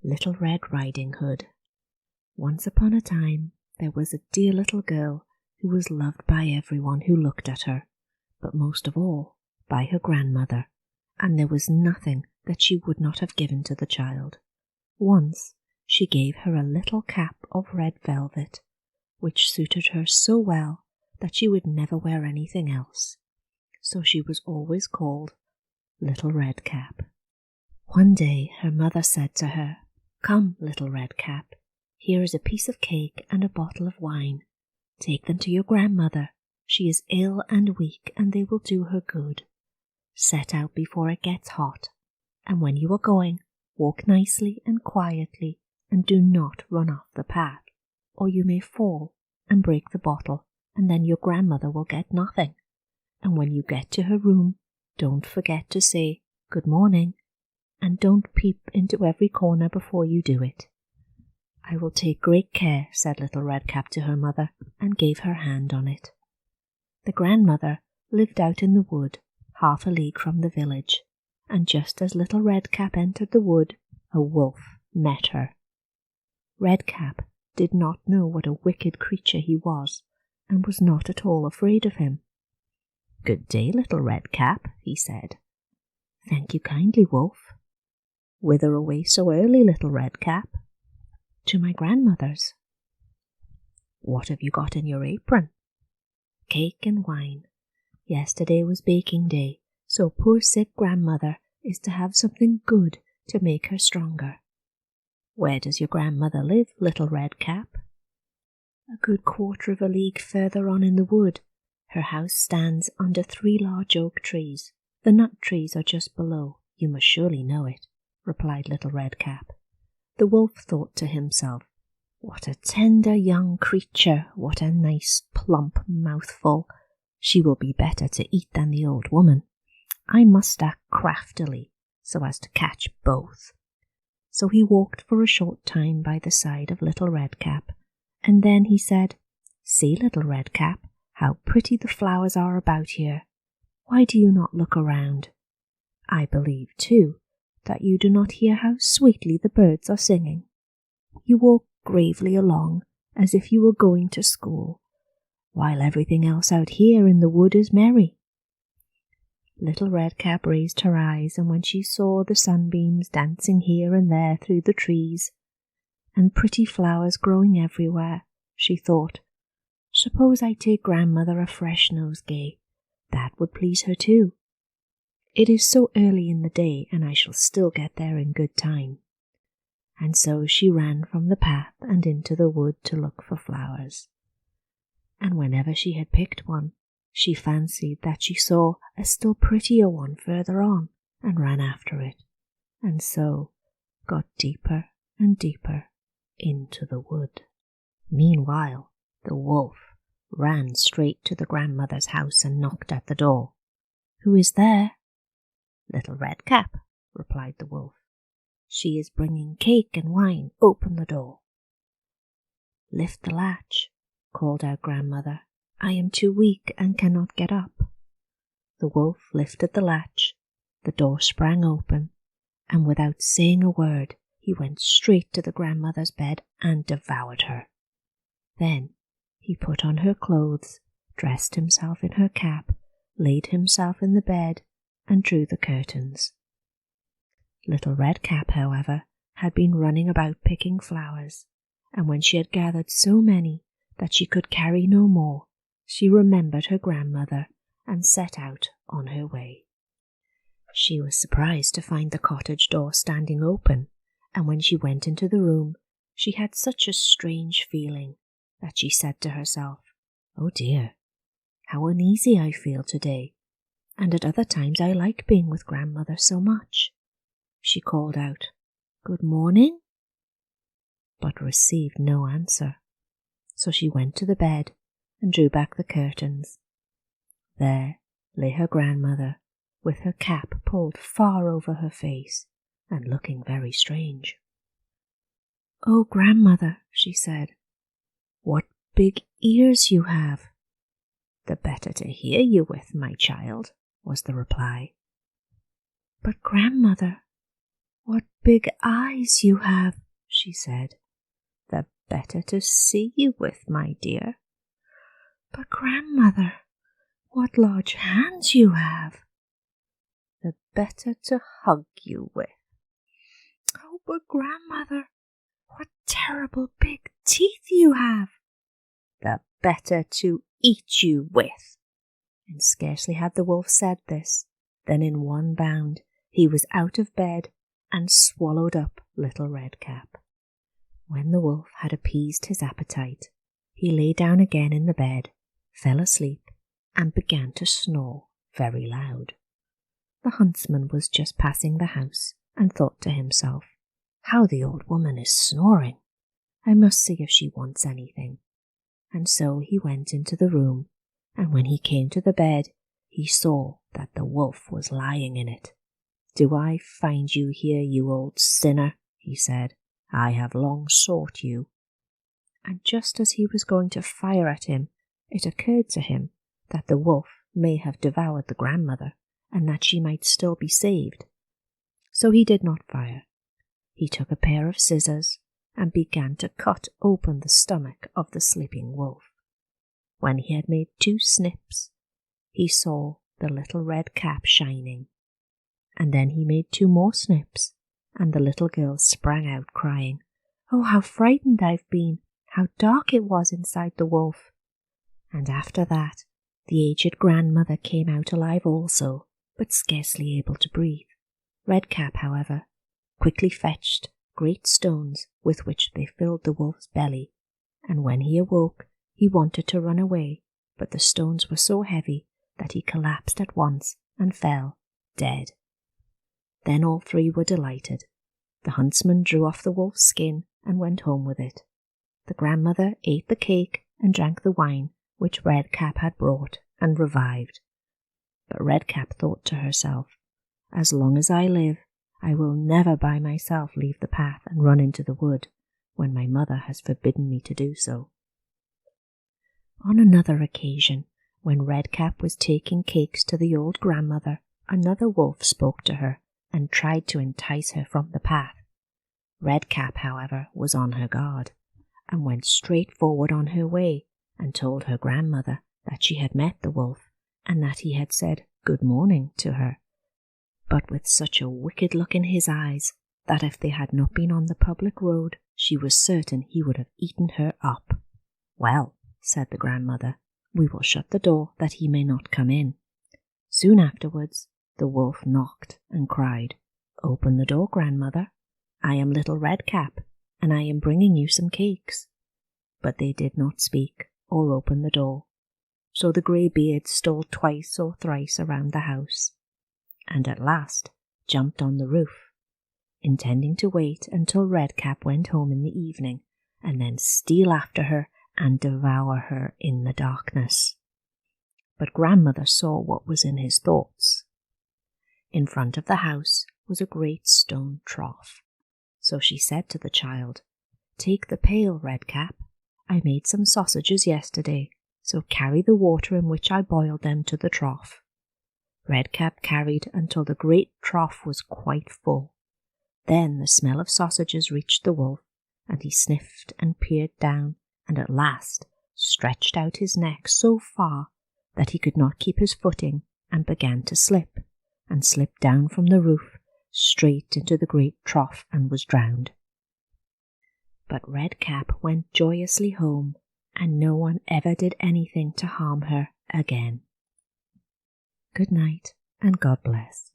Little Red Riding Hood. Once upon a time, there was a dear little girl who was loved by everyone who looked at her, but most of all by her grandmother, and there was nothing that she would not have given to the child. Once she gave her a little cap of red velvet, which suited her so well that she would never wear anything else, so she was always called Little Red Cap. One day her mother said to her, "Come, Little Red Cap, here is a piece of cake and a bottle of wine. Take them to your grandmother. She is ill and weak, and they will do her good. Set out before it gets hot, and when you are going, walk nicely and quietly, and do not run off the path, or you may fall and break the bottle, and then your grandmother will get nothing. And when you get to her room, don't forget to say good morning, and don't peep into every corner before you do it." "I will take great care," said Little Red Cap to her mother, and gave her hand on it. The grandmother lived out in the wood, half a league from the village, and just as Little Red Cap entered the wood, a wolf met her. Red Cap did not know what a wicked creature he was, and was not at all afraid of him. "Good day, Little Red Cap," he said. "Thank you kindly, Wolf." "Whither away so early, Little Red Cap?" "To my grandmother's." "What have you got in your apron?" "Cake and wine. Yesterday was baking day, so poor sick grandmother is to have something good to make her stronger." "Where does your grandmother live, Little Red Cap?" "A good quarter of a league further on in the wood. Her house stands under 3 large oak trees. The nut trees are just below. You must surely know it," replied Little Red Cap. The wolf thought to himself, "What a tender young creature, what a nice plump mouthful. She will be better to eat than the old woman. I must act craftily so as to catch both." So he walked for a short time by the side of Little Red Cap, and then he said, "See, Little Red Cap, how pretty the flowers are about here. Why do you not look around? I believe, too, that you do not hear how sweetly the birds are singing. You walk gravely along as if you were going to school, while everything else out here in the wood is merry." Little Red Cap raised her eyes, and when she saw the sunbeams dancing here and there through the trees, and pretty flowers growing everywhere, she thought, "Suppose I take grandmother a fresh nosegay. That would please her too. It is so early in the day, and I shall still get there in good time." And so she ran from the path and into the wood to look for flowers. And whenever she had picked one, she fancied that she saw a still prettier one further on, and ran after it, and so got deeper and deeper into the wood. Meanwhile, the wolf ran straight to the grandmother's house and knocked at the door. "Who is there?" "Little Red Cap," replied the wolf. "She is bringing cake and wine. Open the door." "Lift the latch," called out grandmother. "I am too weak and cannot get up." The wolf lifted the latch, the door sprang open, and without saying a word, he went straight to the grandmother's bed and devoured her. Then he put on her clothes, dressed himself in her cap, laid himself in the bed, and drew the curtains. Little Red Cap, however, had been running about picking flowers, and when she had gathered so many that she could carry no more, she remembered her grandmother and set out on her way. She was surprised to find the cottage door standing open, and when she went into the room, she had such a strange feeling that she said to herself, "Oh dear, how uneasy I feel today, and at other times I like being with grandmother so much." She called out, "Good morning," but received no answer. So she went to the bed and drew back the curtains. There lay her grandmother, with her cap pulled far over her face, and looking very strange. "Oh, grandmother," she said, "what big ears you have." "The better to hear you with, my child," was the reply. "But grandmother, "What big eyes you have," she said. "The better to see you with, my dear." "But, grandmother, what large hands you have." "The better to hug you with." "Oh, but grandmother, what terrible big teeth you have." "The better to eat you with." And scarcely had the wolf said this, than in one bound he was out of bed and swallowed up little Redcap. When the wolf had appeased his appetite, he lay down again in the bed, fell asleep, and began to snore very loud. The huntsman was just passing the house and thought to himself, "How the old woman is snoring! I must see if she wants anything." And so he went into the room, and when he came to the bed, he saw that the wolf was lying in it. "Do I find you here, you old sinner?" he said. "I have long sought you." And just as he was going to fire at him, it occurred to him that the wolf may have devoured the grandmother, and that she might still be saved. So he did not fire. He took a pair of scissors and began to cut open the stomach of the sleeping wolf. When he had made 2 snips, he saw the little red cap shining. And then he made 2 more snips, and the little girl sprang out crying, "Oh, how frightened I've been! How dark it was inside the wolf!" And after that, the aged grandmother came out alive also, but scarcely able to breathe. Redcap, however, quickly fetched great stones with which they filled the wolf's belly, and when he awoke, he wanted to run away, but the stones were so heavy that he collapsed at once and fell dead. Then all 3 were delighted. The huntsman drew off the wolf's skin and went home with it. The grandmother ate the cake and drank the wine which Redcap had brought and revived. But Redcap thought to herself, "As long as I live, I will never by myself leave the path and run into the wood, when my mother has forbidden me to do so." On another occasion, when Redcap was taking cakes to the old grandmother, another wolf spoke to her and tried to entice her from the path. Redcap, however, was on her guard, and went straight forward on her way, and told her grandmother that she had met the wolf, and that he had said "good morning" to her, but with such a wicked look in his eyes that if they had not been on the public road, she was certain he would have eaten her up. "Well," said the grandmother, "we will shut the door that he may not come in." Soon afterwards, the wolf knocked and cried, "Open the door, grandmother. I am little Redcap, and I am bringing you some cakes." But they did not speak or open the door, so the grey-beard stole twice or thrice around the house, and at last jumped on the roof, intending to wait until Redcap went home in the evening, and then steal after her and devour her in the darkness. But grandmother saw what was in his thoughts. In front of the house was a great stone trough, so she said to the child, "Take the pail, Redcap. I made some sausages yesterday, so carry the water in which I boiled them to the trough." Redcap carried until the great trough was quite full. Then the smell of sausages reached the wolf, and he sniffed and peered down, and at last stretched out his neck so far that he could not keep his footing, and began to slip, and slipped down from the roof straight into the great trough and was drowned. But Redcap went joyously home, and no one ever did anything to harm her again. Good night, and God bless.